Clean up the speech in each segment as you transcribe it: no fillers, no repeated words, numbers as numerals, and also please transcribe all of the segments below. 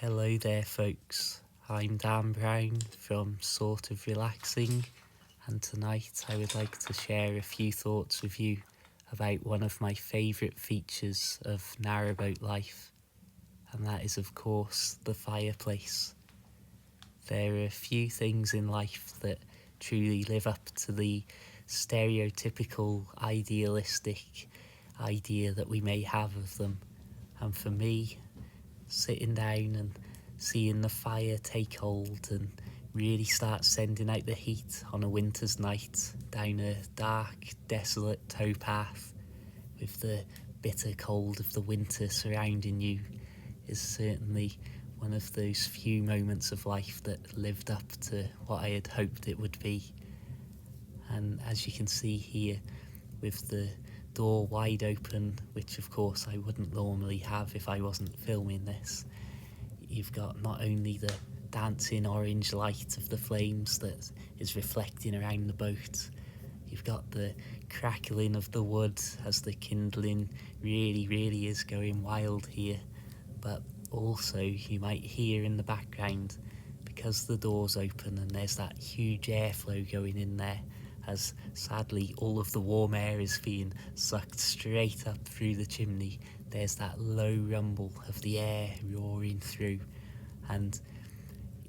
Hello there folks, I'm Dan Brown from Sort of Relaxing, and tonight I would like to share a few thoughts with you about one of my favourite features of narrowboat life, and that is of course the fireplace. There are a few things in life that truly live up to the stereotypical idealistic idea that we may have of them, and for me, sitting down and seeing the fire take hold and really start sending out the heat on a winter's night down a dark, desolate towpath with the bitter cold of the winter surrounding you is certainly one of those few moments of life that lived up to what I had hoped it would be. And as you can see here, with the door wide open, which of course I wouldn't normally have if I wasn't filming this, you've got not only the dancing orange light of the flames that is reflecting around the boat, you've got the crackling of the wood as the kindling really is going wild here, but also you might hear in the background, because the door's open and there's that huge airflow going in there, as sadly all of the warm air is being sucked straight up through the chimney, there's that low rumble of the air roaring through, and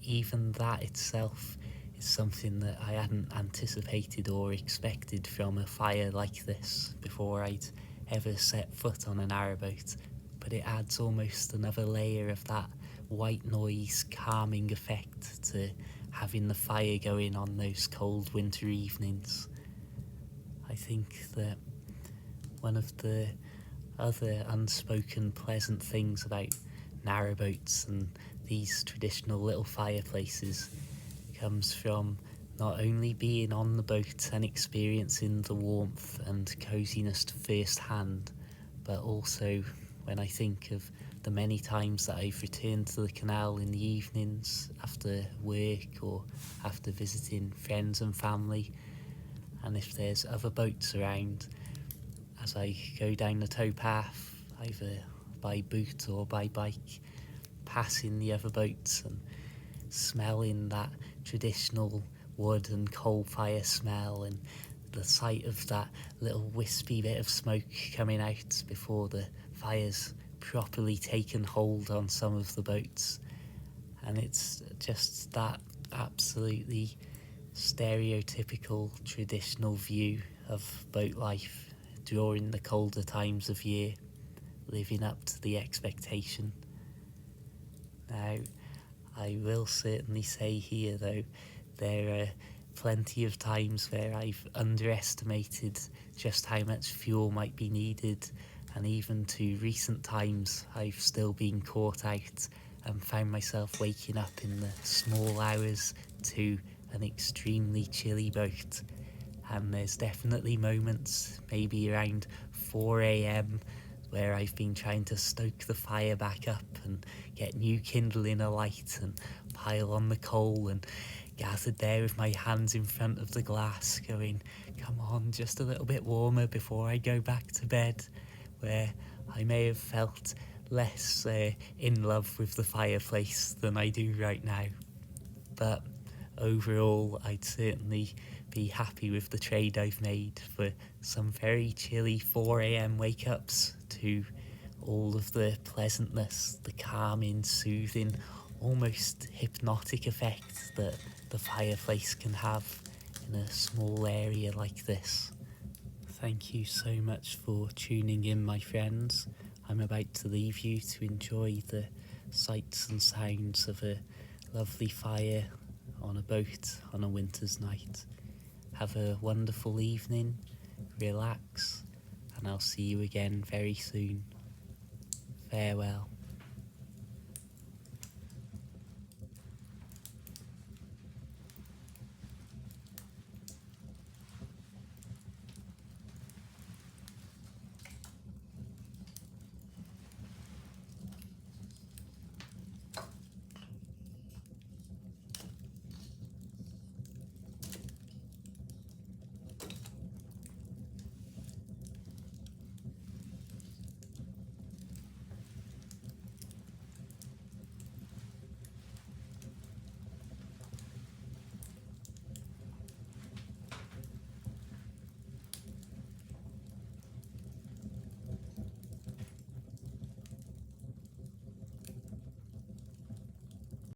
even that itself is something that I hadn't anticipated or expected from a fire like this before I'd ever set foot on a narrowboat, but it adds almost another layer of that white noise calming effect to having the fire going on those cold winter evenings. I think that one of the other unspoken pleasant things about narrowboats and these traditional little fireplaces comes from not only being on the boat and experiencing the warmth and coziness firsthand, but also when I think of the many times that I've returned to the canal in the evenings after work or after visiting friends and family, and if there's other boats around, as I go down the towpath, either by boot or by bike, passing the other boats and smelling that traditional wood and coal fire smell, and the sight of that little wispy bit of smoke coming out before the fire's properly taken hold on some of the boats. And it's just that absolutely stereotypical traditional view of boat life during the colder times of year, living up to the expectation. Now, I will certainly say here though, there are plenty of times where I've underestimated just how much fuel might be needed, and even to recent times I've still been caught out and found myself waking up in the small hours to an extremely chilly boat. And there's definitely moments, maybe around 4 a.m, where I've been trying to stoke the fire back up and get new kindling alight and pile on the coal, and gathered there with my hands in front of the glass going, come on, just a little bit warmer before I go back to bed, where I may have felt less in love with the fireplace than I do right now. But overall, I'd certainly be happy with the trade I've made for some very chilly 4 a.m. wake-ups to all of the pleasantness, the calming, soothing, almost hypnotic effect that the fireplace can have in a small area like this. Thank you so much for tuning in, my friends. I'm about to leave you to enjoy the sights and sounds of a lovely fire on a boat on a winter's night. Have a wonderful evening, relax, and I'll see you again very soon. Farewell.